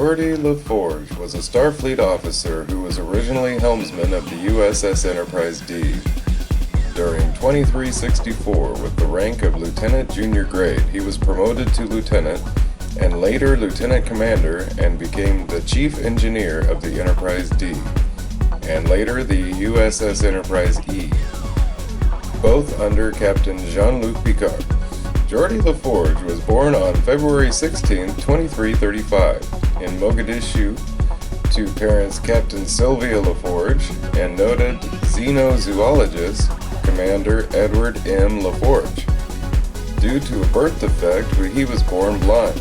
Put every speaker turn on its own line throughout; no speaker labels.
Geordi LaForge was a Starfleet officer who was originally helmsman of the USS Enterprise D. During 2364, with the rank of Lieutenant Junior Grade, he was promoted to Lieutenant and later Lieutenant Commander and became the Chief Engineer of the Enterprise D, and later the USS Enterprise E, both under Captain Jean-Luc Picard. Geordi LaForge was born on February 16, 2335, in Mogadishu to parents Captain Sylvia LaForge and noted xenozoologist Commander Edward M. LaForge. Due to a birth defect, he was born blind.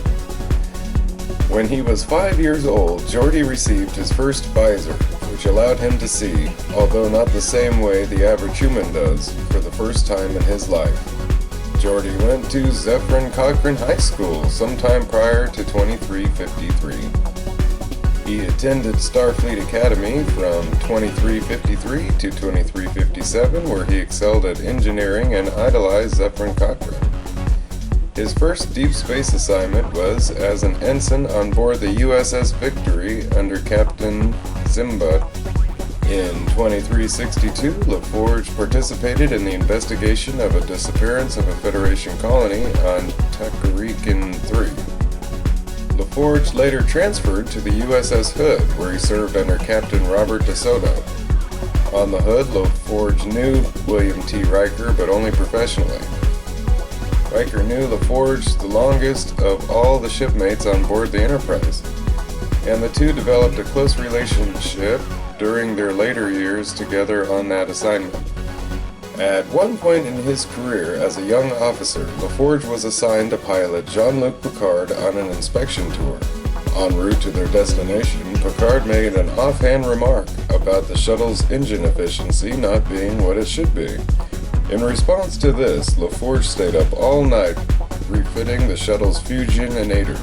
When he was 5 years old, Geordi received his first visor, which allowed him to see, although not the same way the average human does, for the first time in his life. Geordi went to Zephyrin Cochrane High School sometime prior to 2353. He attended Starfleet Academy from 2353 to 2357, where he excelled at engineering and idolized Zephyrin Cochrane. His first deep space assignment was as an ensign on board the USS Victory under Captain Zimba. In 2362, LaForge participated in the investigation of a disappearance of a Federation colony on Takarikan 3. LaForge later transferred to the USS Hood, where he served under Captain Robert DeSoto. On the Hood, LaForge knew William T. Riker, but only professionally. Riker knew LaForge the longest of all the shipmates on board the Enterprise, and the two developed a close relationship during their later years together on that assignment. At one point in his career as a young officer, LaForge was assigned to pilot Jean-Luc Picard on an inspection tour. En route to their destination, Picard made an offhand remark about the shuttle's engine efficiency not being what it should be. In response to this, LaForge stayed up all night refitting the shuttle's fusionators.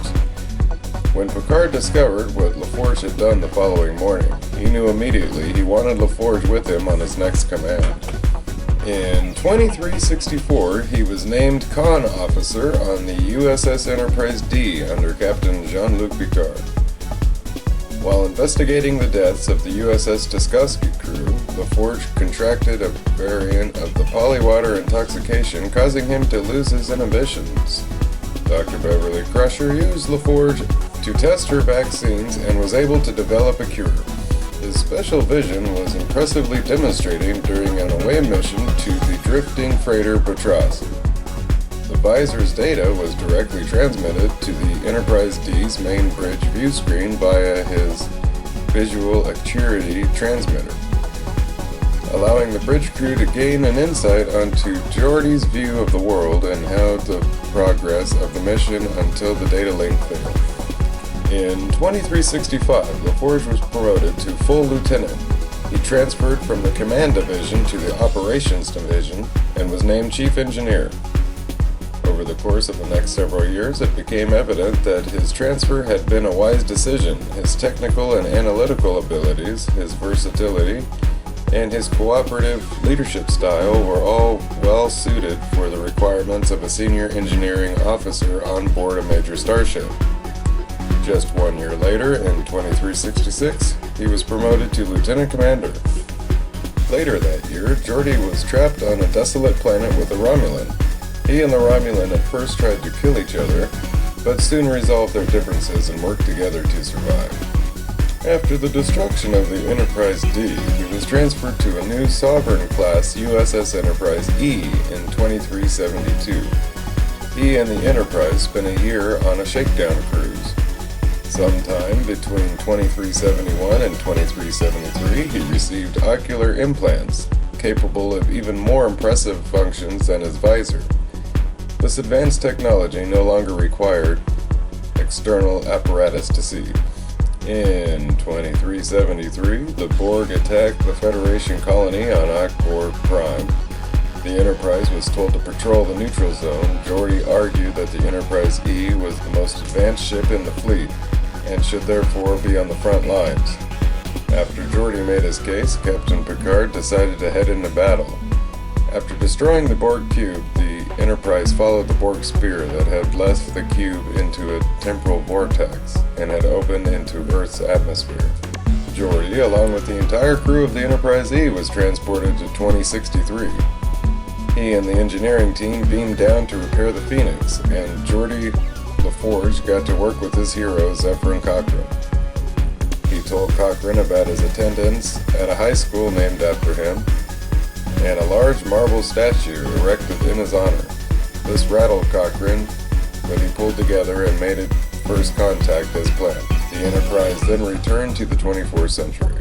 When Picard discovered what LaForge had done the following morning, he knew immediately he wanted LaForge with him on his next command. In 2364, he was named Con Officer on the USS Enterprise D under Captain Jean-Luc Picard. While investigating the deaths of the USS Tuskegee crew, LaForge contracted a variant of the polywater intoxication, causing him to lose his inhibitions. Dr. Beverly Crusher used LaForge to test her vaccines and was able to develop a cure. His special vision was impressively demonstrated during an away mission to the drifting freighter Batras. The visor's data was directly transmitted to the Enterprise D's main bridge view screen via his visual acuity transmitter, allowing the bridge crew to gain an insight onto Geordi's view of the world and how the progress of the mission until the data link failed. In 2365, LaForge was promoted to full lieutenant. He transferred from the command division to the operations division and was named chief engineer. Over the course of the next several years, it became evident that his transfer had been a wise decision. His technical and analytical abilities, his versatility, and his cooperative leadership style were all well suited for the requirements of a senior engineering officer on board a major starship. Just 1 year later, in 2366, he was promoted to lieutenant commander. Later that year, Geordi was trapped on a desolate planet with a Romulan. He and the Romulan at first tried to kill each other, but soon resolved their differences and worked together to survive. After the destruction of the Enterprise D, he was transferred to a new Sovereign-class USS Enterprise E in 2372. He and the Enterprise spent a year on a shakedown cruise. Sometime between 2371 and 2373, he received ocular implants, capable of even more impressive functions than his visor. This advanced technology no longer required external apparatus to see. In 2373, the Borg attacked the Federation colony on Akbor Prime. The Enterprise was told to patrol the neutral zone. Geordi argued that the Enterprise E was the most advanced ship in the fleet and should therefore be on the front lines. After Geordi made his case, Captain Picard decided to head into battle. After destroying the Borg cube, the Enterprise followed the Borg sphere that had left the cube into a temporal vortex and had opened into Earth's atmosphere. Geordi, along with the entire crew of the Enterprise E, was transported to 2063. He and the engineering team beamed down to repair the Phoenix, and Geordi LaForge got to work with his hero, Zefram Cochrane. He told Cochrane about his attendance at a high school named after him, and a large marble statue erected in his honor. This rattled Cochrane, but he pulled together and made it first contact as planned. The Enterprise then returned to the 24th century.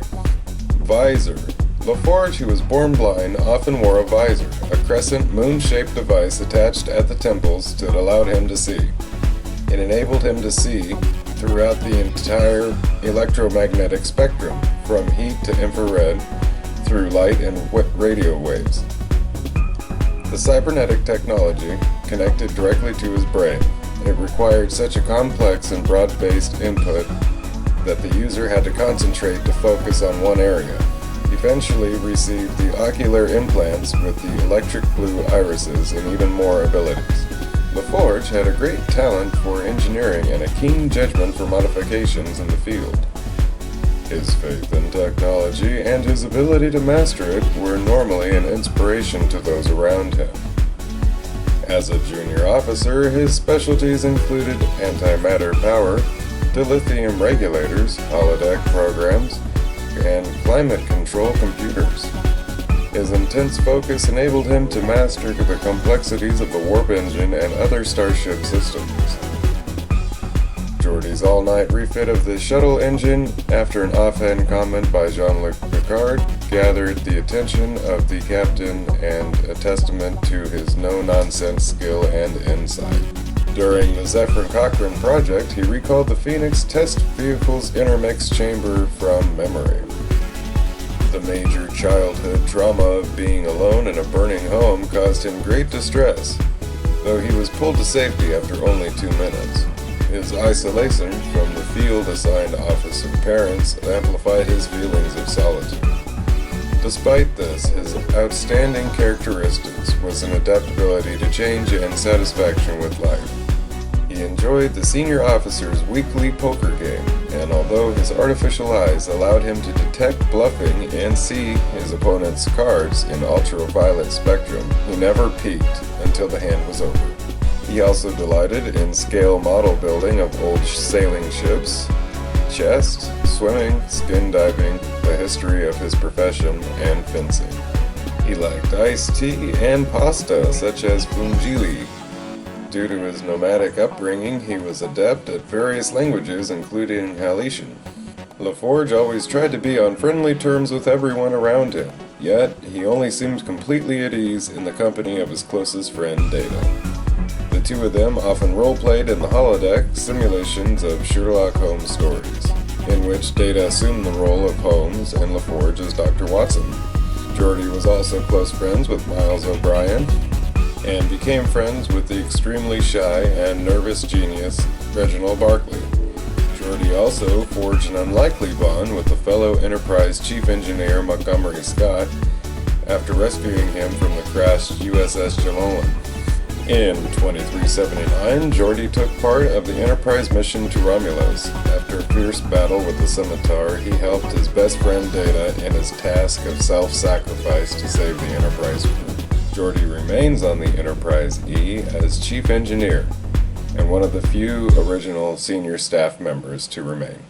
Visor. LaForge, who was born blind, often wore a visor, a crescent moon-shaped device attached at the temples that allowed him to see. It enabled him to see throughout the entire electromagnetic spectrum, from heat to infrared, through light and radio waves. The cybernetic technology connected directly to his brain. It required such a complex and broad-based input that the user had to concentrate to focus on one area. Eventually received the ocular implants with the electric blue irises and even more abilities. LaForge had a great talent for engineering and a keen judgment for modifications in the field. His faith in technology and his ability to master it were normally an inspiration to those around him. As a junior officer, his specialties included antimatter power, dilithium regulators, holodeck programs, and climate control computers. His intense focus enabled him to master the complexities of the warp engine and other starship systems. Geordi's all-night refit of the shuttle engine, after an offhand comment by Jean-Luc Picard, gathered the attention of the captain and a testament to his no-nonsense skill and insight. During the Zefram Cochrane project, he recalled the Phoenix test vehicle's intermix chamber from memory. The major childhood trauma of being alone in a burning home caused him great distress, though he was pulled to safety after only 2 minutes. His isolation from the field-assigned officer parents amplified his feelings of solitude. Despite this, his outstanding characteristics was an adaptability to change and satisfaction with life. He enjoyed the senior officer's weekly poker game, and although his artificial eyes allowed him to detect bluffing and see his opponent's cards in ultraviolet spectrum, he never peeked until the hand was over. He also delighted in scale model building of old sailing ships, chess, swimming, skin diving, the history of his profession, and fencing. He liked iced tea and pasta such as fungili. Due to his nomadic upbringing, he was adept at various languages, including Haletian. LaForge always tried to be on friendly terms with everyone around him, yet he only seemed completely at ease in the company of his closest friend, Data. The two of them often role-played in the holodeck simulations of Sherlock Holmes stories, in which Data assumed the role of Holmes and LaForge as Dr. Watson. Geordi was also close friends with Miles O'Brien, and became friends with the extremely shy and nervous genius Reginald Barclay. Geordi also forged an unlikely bond with the fellow Enterprise chief engineer Montgomery Scott after rescuing him from the crashed USS Jolene. In 2379, Geordi took part of the Enterprise mission to Romulus. After a fierce battle with the Scimitar, he helped his best friend Data in his task of self-sacrifice to save the Enterprise crew. Geordi remains on the Enterprise E as chief engineer, and one of the few original senior staff members to remain.